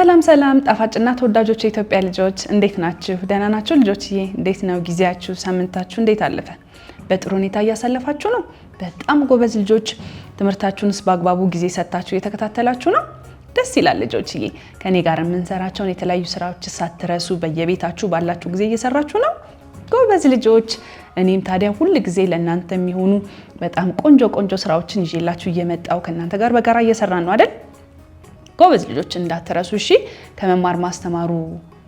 ሰላም ሰላም ጣፋጭና ተወዳጆች የኢትዮጵያ ልጆች እንዴት ናችሁ? ደህና ናችሁ ልጆችዬ? እንዴት ነው ጊዜያችሁ? ሳምንታችሁ እንዴት አለፈ? በጥሩ ሁኔታ እያሳለፋችሁ ነው? በጣም ጎበዝ ልጆች። ትምህርታችሁንስ በአግባቡ ጊዜ ሰጣችሁ እየተከታተላችሁ ነው? ደስ ይላል ልጆችዬ። ከኔ ጋር የምንሰራቸውን የተለያዩ ስራዎች ሳትረሱ በየቤታችሁ ባላችሁ ጊዜ እየሰራችሁ ነው? ጎበዝ ልጆች። እኔም ታዲያ ሁሉ ጊዜ ለእናንተ የሚሆኑ በጣም ቆንጆ ስራዎችን ይዤላችሁ እየመጣው ከእናንተ ጋር በጋራ እየሰራን ነው አይደል? ጎበዝ ልጆች እንዳትረሱ እሺ። ከመማር ማስተማሩ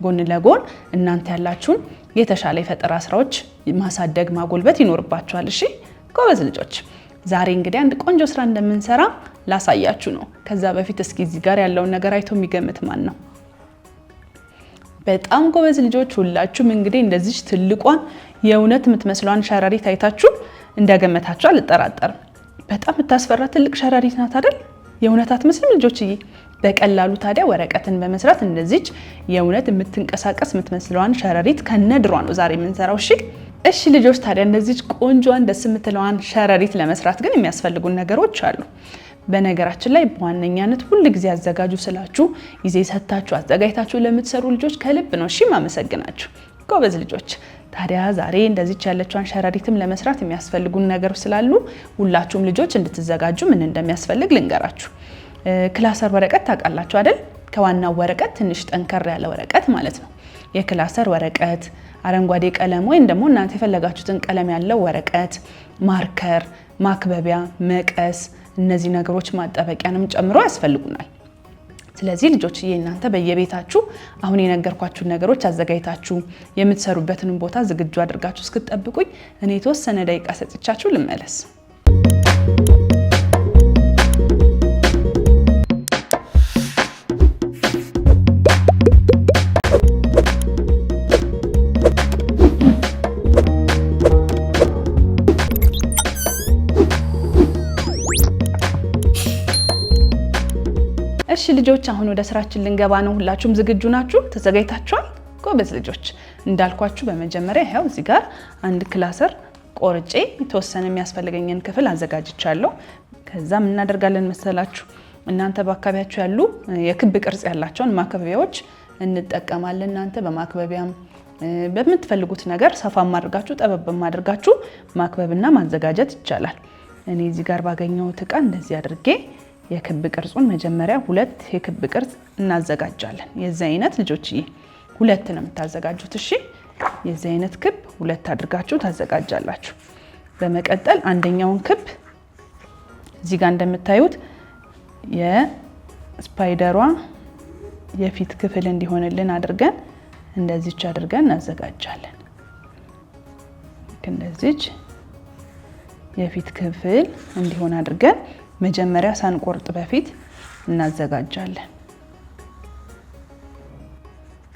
ጎን ለጎን እናንተ ያላችሁን የተሻለ የፈጠራ ስራዎች ማሳደግ ማጎልበት ይኖርባችኋል። እሺ ጎበዝ ልጆች፣ ዛሬ እንግዲህ አንድ ቆንጆ ስራ እንደምንሰራ ላሳያችሁ ነው። ከዛ በፊት እስኪ እዚህ ጋር ያለውን ነገር አይቶ የሚገምት ማን ነው? በጣም ጎበዝ ልጆች ሁላችሁም እንግዲህ እንደዚህ ትልቋን የእውነት የምትመስለዋን ሸረሪት አይታችሁ እንደገመታችሁ አልጠራጠርም። በጣም የምታስፈራ ትልቅ ሸረሪት ናት አይደል? የእውነት አትመስልም ልጆችዬ? በቀላሉ ታዲያ ወረቀትን በመስራት እንደዚች የእውነት የምትንቀሳቀስ የምትመስለዋን ሸረሪት ከነድሯ ነው ዛሬ የምንሰራው። እሺ ልጆች፣ ታዲያ እንደዚች ቆንጆዋን ደስ የምትለዋን ሸረሪት ለመስራት ግን የሚያስፈልጉን ነገሮች አሉ። በነገራችን ላይ በዋነኛነት ሁሉ ጊዜ አዘጋጁ ስላችሁ ጊዜ ሰጣችሁ አዘጋጅታችሁ ለምትሰሩ ልጆች ከልብ ነው እሺ ማመሰግናችሁ። ጎበዝ ልጆች፣ ታዲያ ዛሬ እንደዚች ያለችዋን ሸረሪትም ለመስራት የሚያስፈልጉን ነገሮች ስላሉ ሁላችሁም ልጆች እንድትዘጋጁ ምን እንደሚያስፈልግ ልንገራችሁ። ክላሰር ወረቀት ታውቃላችሁ አይደል? ከዋናው ወረቀት ትንሽ ጠንከር ያለ ወረቀት ማለት ነው። የክላሰር ወረቀት፣ አረንጓዴ ቀለም ወይም ደግሞ እናንተ የፈለጋችሁትን ቀለም ያለው ወረቀት፣ ማርከር፣ ማክበቢያ፣ መቀስ፣ እነዚህ ነገሮች ማጠበቂያንም ጨምሮ ያስፈልጉናል። ስለዚህ ልጆች እናንተ በየቤታችሁ አሁን የነገርኳችሁን ነገሮች አዘጋጅታችሁ የምትሰሩበትን ቦታ ዝግጁ አድርጋችሁ እስክትጠብቁኝ እኔ የተወሰነ ደቂቃ ሰጥቻችሁ ልመለስ። እሺ ልጆች፣ አሁን ወደ ስራችን ልንገባ ነው። ሁላችሁም ዝግጁ ናችሁ? ተዘጋጅታችኋል? ጎበዝ ልጆች፣ እንዳልኳችሁ በመጀመሪያ ይሄው እዚህ ጋር አንድ ክላሰር ቆርጬ የተወሰነ የሚያስፈልገኝን ክፍል አዘጋጅቻለሁ። ከዛ ምን እናደርጋለን መሰላችሁ? እናንተ በአካባቢያችሁ ያሉ የክብ ቅርጽ ያላቸውን ማክበቢያዎች እንጠቀማለን። እናንተ በማክበቢያም በምትፈልጉት ነገር ሰፋም አድርጋችሁ ጠበብም አድርጋችሁ ማክበብና ማዘጋጀት ይቻላል። እኔ እዚህ ጋር ባገኘሁት ዕቃ እንደዚህ አድርጌ የክብ ቅርጹን መጀመሪያ ሁለት የክብ ቅርጽ እናዘጋጃለን። የዚህ አይነት ልጆችዬ ሁለት ነው የምታዘጋጁት። እሺ የዚህ አይነት ክብ ሁለት አድርጋችሁ ታዘጋጃላችሁ። በመቀጠል አንደኛውን ክብ እዚህ ጋር እንደምታዩት የስፓይደሯ የፊት ክፍል እንዲሆንልን አድርገን እንደዚች አድርገን እናዘጋጃለን። እንደዚች የፊት ክፍል እንዲሆን አድርገን መጀመሪያ ሳንቆርጥ በፊት እናዘጋጃለን።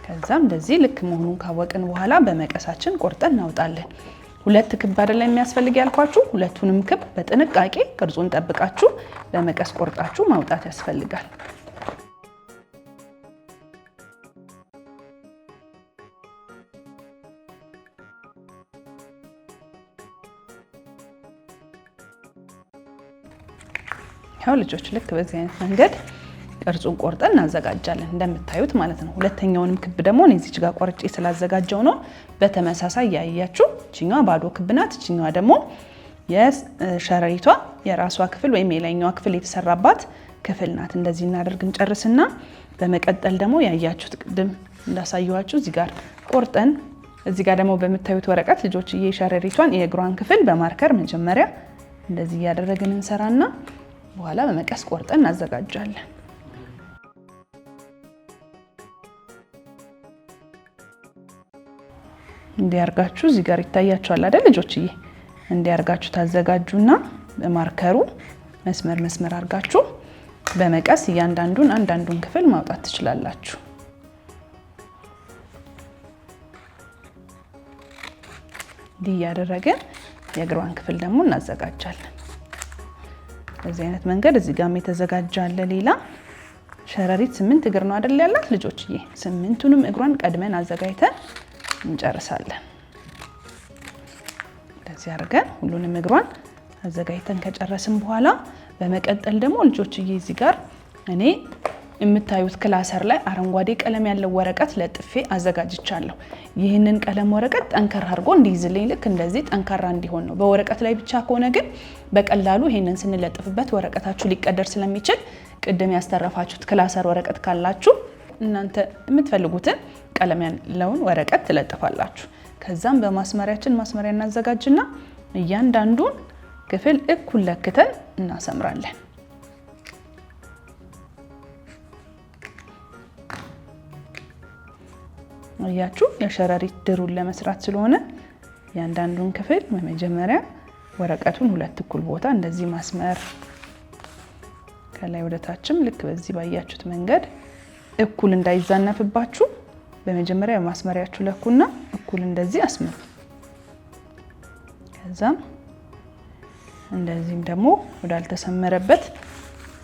ከዛም እንደዚህ ልክ መሆኑን ካወቅን በኋላ በመቀሳችን ቆርጠን እናውጣለን። ሁለት ክብ አይደለም የሚያስፈልግ ያልኳችሁ፣ ሁለቱንም ክብ በጥንቃቄ ቅርጹን ጠብቃችሁ በመቀስ ቆርጣችሁ ማውጣት ያስፈልጋል። ያው ልጆች ልክ በዚህ አይነት መንገድ ቅርጹን ቆርጠን እናዘጋጃለን እንደምታዩት ማለት ነው። ሁለተኛውንም ክብ ደግሞ እዚች ጋር ቆርጬ ስላዘጋጀው ነው። በተመሳሳይ ያያችሁ እቺኛዋ ባዶ ክብ ናት። እቺኛዋ ደግሞ የሸረሪቷ የራሷ ክፍል ወይም የላይኛዋ ክፍል የተሰራባት ክፍል ናት። እንደዚህ እናደርግ እንጨርስና በመቀጠል ደግሞ ያያችሁት ቅድም እንዳሳየኋችሁ እዚህ ጋር ቆርጠን እዚህ ጋር ደግሞ በምታዩት ወረቀት ልጆች የሸረሪቷን የእግሯን ክፍል በማርከር መጀመሪያ እንደዚህ እያደረግን እንሰራና በኋላ በመቀስ ቆርጠን እናዘጋጃለን። እንዲያርጋችሁ እዚህ ጋር ይታያችኋል አይደል ልጆችዬ? እንዲያርጋችሁ ታዘጋጁና በማርከሩ መስመር አርጋችሁ በመቀስ አንዳንዱን ክፍል ማውጣት ትችላላችሁ። እንዲህ ያደረግን የእግሯን ክፍል ደግሞ እናዘጋጃለን። በዚህ አይነት መንገድ እዚህ ጋርም የተዘጋጀ አለ። ሌላ ሸረሪት 8 እግር ነው አይደል ያላት ልጆችዬ? 8ቱንም እግሯን ቀድመን አዘጋጅተን እንጨርሳለን። እንደዚህ አድርገን ሁሉንም እግሯን አዘጋጅተን ከጨረስን በኋላ በመቀጠል ደግሞ ልጆችዬ እዚህ ጋር እኔ የምታዩት ክላሰር ላይ አረንጓዴ ቀለም ያለው ወረቀት ለጥፌ አዘጋጅቻለሁ። ይህንን ቀለም ወረቀት ጠንከር አድርጎ እንዲይዝልኝ ልክ እንደዚህ ጠንካራ እንዲሆን ነው። በወረቀት ላይ ብቻ ከሆነ ግን በቀላሉ ይህንን ስንለጥፍበት ወረቀታችሁ ሊቀደር ስለሚችል ቅድም ያስተረፋችሁት ክላሰር ወረቀት ካላችሁ እናንተ የምትፈልጉትን ቀለም ያለውን ወረቀት ትለጥፋላችሁ። ከዛም በማስመሪያችን ማስመሪያ እናዘጋጅና እያንዳንዱን ክፍል እኩል ለክተን እናሰምራለን። አያችሁ የሸረሪት ድሩን ለመስራት ስለሆነ እያንዳንዱን ክፍል በመጀመሪያ ወረቀቱን ሁለት እኩል ቦታ እንደዚህ ማስመር፣ ከላይ ወደ ታችም ልክ በዚህ ባያችሁት መንገድ እኩል እንዳይዛነፍባችሁ በመጀመሪያ ማስመሪያችሁ ለኩና እኩል እንደዚህ አስምሩ። ከዛም እንደዚህም ደግሞ ወዳልተሰመረበት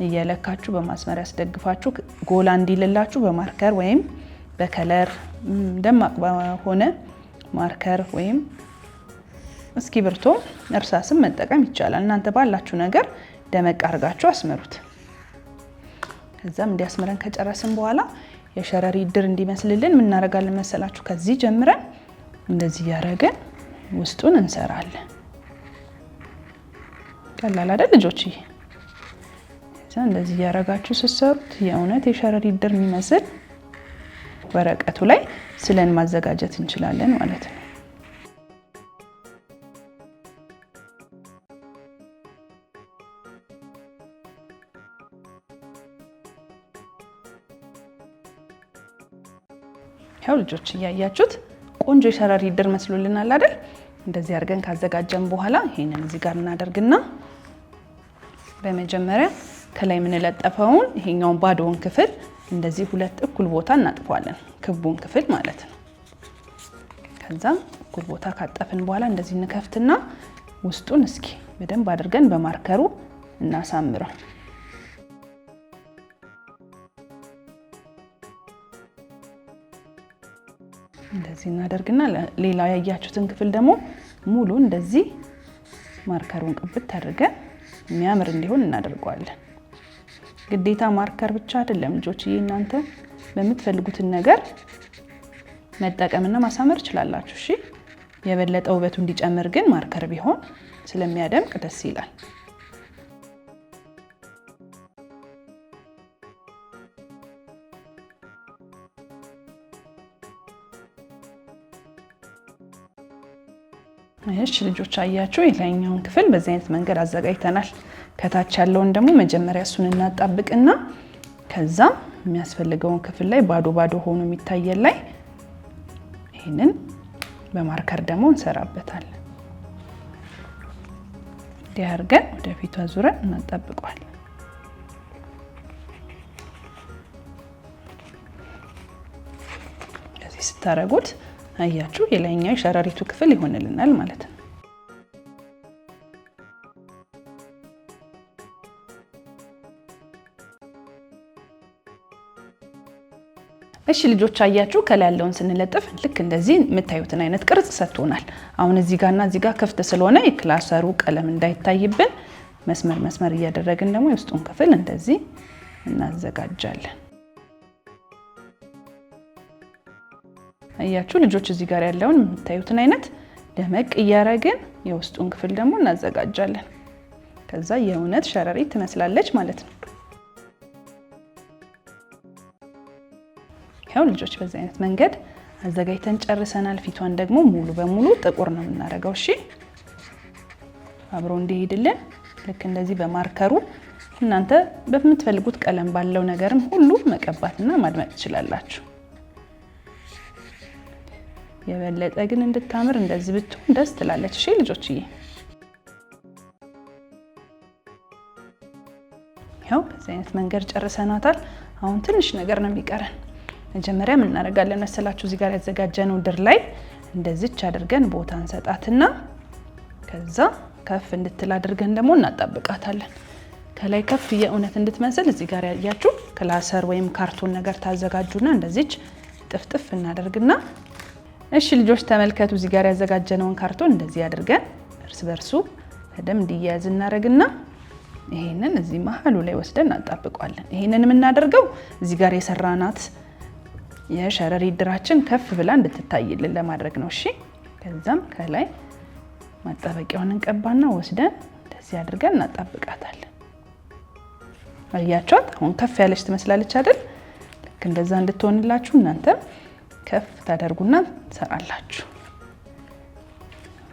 እየለካችሁ በማስመሪያ አስደግፋችሁ ጎላ እንዲልላችሁ በማርከር ወይም በከለር ደማቅ በሆነ ማርከር ወይም እስክሪብቶ እርሳስም መጠቀም ይቻላል። እናንተ ባላችሁ ነገር ደመቅ አድርጋችሁ አስመሩት። ከዛም እንዲያስመረን ከጨረስን በኋላ የሸረሪት ድር እንዲመስልልን ምን እናደርጋለን መሰላችሁ? ከዚህ ጀምረን እንደዚህ ያረገን ውስጡን እንሰራለን። ቀላል አይደል ልጆች? እንደዚህ ያረጋችሁ ስትሰሩት የእውነት የሸረሪት ድር የሚመስል ወረቀቱ ላይ ስለን ማዘጋጀት እንችላለን ማለት ነው። ያው ልጆች እያያችሁት ቆንጆ የሸረሪት ድር መስሎልናል አይደል? እንደዚህ አድርገን ካዘጋጀን በኋላ ይሄንን እዚህ ጋር እናደርግና በመጀመሪያ ከላይ የምንለጠፈውን ይሄኛውን ባዶውን ክፍል እንደዚህ ሁለት እኩል ቦታ እናጥፋለን፣ ክቡን ክፍል ማለት ነው። ከዛም እኩል ቦታ ካጠፍን በኋላ እንደዚህ እንከፍትና ውስጡን እስኪ በደንብ አድርገን በማርከሩ እናሳምረው። እንደዚህ እናደርግና ሌላ ያያችሁትን ክፍል ደግሞ ሙሉ እንደዚህ ማርከሩን ቅብት አድርገን የሚያምር እንዲሆን እናደርገዋለን። ግዴታ ማርከር ብቻ አይደለም ልጆች፣ እናንተ በምትፈልጉትን ነገር መጠቀምና ማሳመር ትችላላችሁ። እሺ፣ የበለጠ ውበቱ እንዲጨምር ግን ማርከር ቢሆን ስለሚያደምቅ ደስ ይላል። እሺ ልጆች አያችሁ፣ የላይኛውን ክፍል በዚህ አይነት መንገድ አዘጋጅተናል። ከታች ያለውን ደግሞ መጀመሪያ እሱን እናጣብቅና ከዛ የሚያስፈልገውን ክፍል ላይ ባዶ ባዶ ሆኖ የሚታየን ላይ ይሄንን በማርከር ደግሞ እንሰራበታለን። እንዲህ አድርገን ወደፊቱ አዙረን እናጣብቀዋለን። እንደዚህ ስታረጉት አያችሁ የላይኛው የሸረሪቱ ክፍል ይሆንልናል ማለት ነው። እሺ ልጆች አያችሁ ከላይ ያለውን ስንለጥፍ ልክ እንደዚህ የምታዩትን አይነት ቅርጽ ሰጥቶናል። አሁን እዚህ ጋርና እዚህ ጋር ክፍት ስለሆነ የክላሰሩ ቀለም እንዳይታይብን መስመር መስመር እያደረግን ደግሞ የውስጡን ክፍል እንደዚህ እናዘጋጃለን። አያችሁ ልጆች እዚህ ጋር ያለውን የምታዩትን አይነት ደመቅ እያረግን የውስጡን ክፍል ደግሞ እናዘጋጃለን። ከዛ የእውነት ሸረሪት ትመስላለች ማለት ነው። ያው ልጆች በዚህ አይነት መንገድ አዘጋጅተን ጨርሰናል። ፊቷን ደግሞ ሙሉ በሙሉ ጥቁር ነው የምናደርገው። እሺ አብሮ እንዲሄድልን ልክ እንደዚህ በማርከሩ እናንተ በምትፈልጉት ቀለም ባለው ነገርም ሁሉ መቀባትና ማድመቅ ትችላላችሁ። የበለጠ ግን እንድታምር እንደዚህ ብትሆን ደስ ትላለች። እሺ ልጆችዬ ያው በዚህ አይነት መንገድ ጨርሰናታል። አሁን ትንሽ ነገር ነው የሚቀረን። መጀመሪያ ምን እናደርጋለን መሰላችሁ? እዚህ ጋር ያዘጋጀነው ድር ላይ እንደዚች አድርገን ቦታ እንሰጣትና ከዛ ከፍ እንድትል አድርገን ደግሞ እናጣብቃታለን። ከላይ ከፍ የእውነት እንድትመስል እዚህ ጋር ያያችሁ ክላሰር ወይም ካርቶን ነገር ታዘጋጁና እንደዚች ጥፍጥፍ እናደርግና እሺ ልጆች ተመልከቱ። እዚህ ጋር ያዘጋጀነውን ካርቶን እንደዚህ አድርገን እርስ በርሱ በደንብ እንዲያያዝ እናደርግና ይሄንን እዚህ መሃሉ ላይ ወስደን እናጣብቀዋለን። ይሄንን የምናደርገው እዚህ ጋር የሰራናት የሸረሪት ድራችን ከፍ ብላ እንድትታይልን ለማድረግ ነው። እሺ ከዛም ከላይ ማጣበቂያውን እንቀባና ወስደን እንደዚህ አድርገን እናጣብቃታለን። አያችኋት? አሁን ከፍ ያለች ትመስላለች አይደል? ልክ እንደዛ እንድትሆንላችሁ እናንተም ከፍ ታደርጉና ትሰራላችሁ።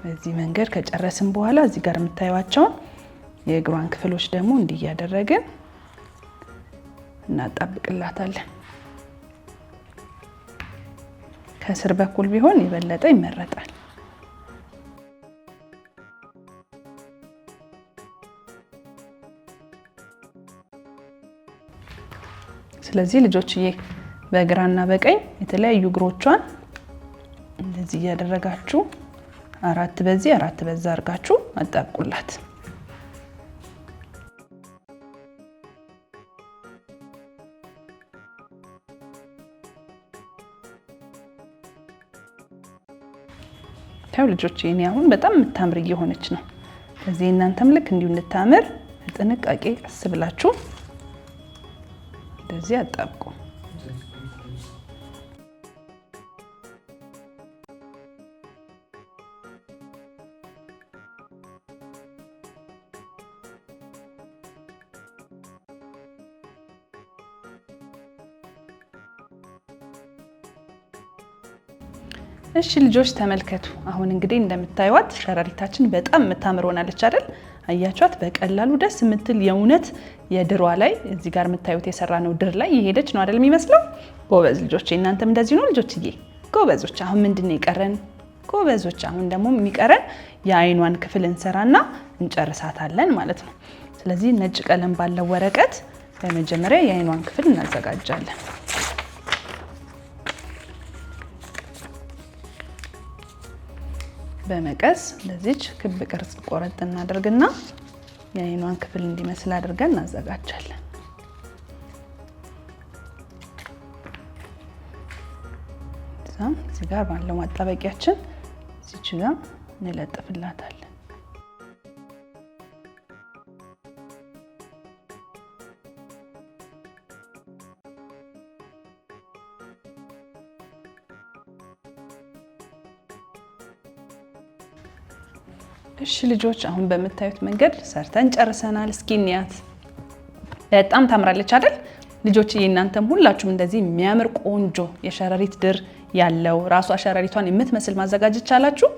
በዚህ መንገድ ከጨረስን በኋላ እዚህ ጋር የምታዩዋቸውን የእግሯን ክፍሎች ደግሞ እንዲህ እያደረግን እናጣብቅላታለን። ከስር በኩል ቢሆን የበለጠ ይመረጣል። ስለዚህ ልጆችዬ በግራና በቀኝ የተለያዩ እግሮቿን እንደዚህ እያደረጋችሁ 4 በዚህ 4 በዛ አድርጋችሁ አጣብቁላት። ታው ልጆች እኔ አሁን በጣም የምታምር እየሆነች ነው። ስለዚህ እናንተም ልክ እንዲሁ እንድታምር በጥንቃቄ ቀስ ብላችሁ እንደዚህ አጣብቁ። እሺ ልጆች ተመልከቱ። አሁን እንግዲህ እንደምታዩት ሸረሪታችን በጣም የምታምር ሆናለች አይደል? አያችኋት? በቀላሉ ደስ የምትል የእውነት የድሯ ላይ እዚህ ጋር የምታዩት የሰራነው ድር ላይ የሄደች ነው አይደል የሚመስለው? ጎበዝ ልጆች፣ እናንተም እንደዚህ ነው ልጆችዬ? ጎበዞች። አሁን ምንድነው የቀረን? ጎበዞች፣ አሁን ደግሞ የሚቀረን የአይኗን ክፍል እንሰራና እንጨርሳታለን ማለት ነው። ስለዚህ ነጭ ቀለም ባለው ወረቀት በመጀመሪያ የአይኗን ክፍል እናዘጋጃለን። በመቀስ ለዚች ክብ ቅርጽ ቆረጥ እናደርግና የአይኗን ክፍል እንዲመስል አድርገን እናዘጋጃለን። እዚህ ጋር ባለው ማጣበቂያችን እዚች ጋር እንለጥፍላታለን። እሺ ልጆች አሁን በምታዩት መንገድ ሰርተን ጨርሰናል። እስኪ እንያት። በጣም ታምራለች አይደል? ልጆች እናንተም ሁላችሁም እንደዚህ የሚያምር ቆንጆ የሸረሪት ድር ያለው ራሷ ሸረሪቷን የምትመስል ማዘጋጀት ቻላችሁ?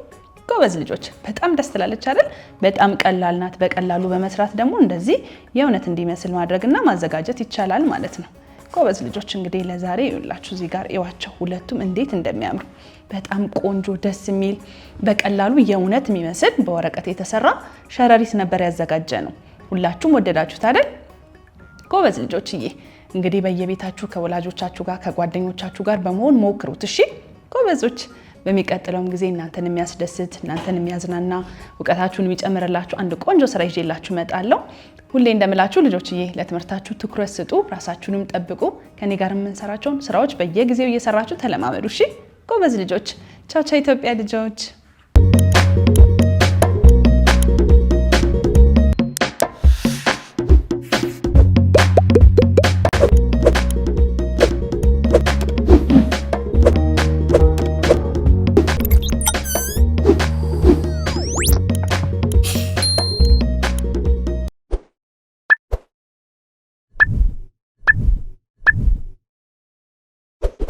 ጎበዝ ልጆች፣ በጣም ደስ ትላለች አይደል? በጣም ቀላል ናት። በቀላሉ በመስራት ደግሞ እንደዚህ የእውነት እንዲመስል ማድረግና ማዘጋጀት ይቻላል ማለት ነው። ጎበዝ ልጆች እንግዲህ ለዛሬ ይኸውላችሁ እዚህ ጋር እዩዋቸው ሁለቱም እንዴት እንደሚያምሩ። በጣም ቆንጆ ደስ የሚል በቀላሉ የእውነት የሚመስል በወረቀት የተሰራ ሸረሪት ነበር ያዘጋጀ ነው። ሁላችሁም ወደዳችሁት አይደል? ጎበዝ ልጆችዬ እንግዲህ በየቤታችሁ ከወላጆቻችሁ ጋር ከጓደኞቻችሁ ጋር በመሆን ሞክሩት። እሺ ጎበዞች፣ በሚቀጥለውም ጊዜ እናንተን የሚያስደስት እናንተን የሚያዝናና እውቀታችሁን የሚጨምርላችሁ አንድ ቆንጆ ስራ ይዤላችሁ እመጣለሁ። ሁሌ እንደምላችሁ ልጆችዬ ለትምህርታችሁ ትኩረት ስጡ፣ ራሳችሁንም ጠብቁ። ከኔ ጋር የምንሰራቸውን ስራዎች በየጊዜው እየሰራችሁ ተለማመዱ። እሺ ጎበዝ ልጆች። ቻው ቻው ኢትዮጵያ ልጆች።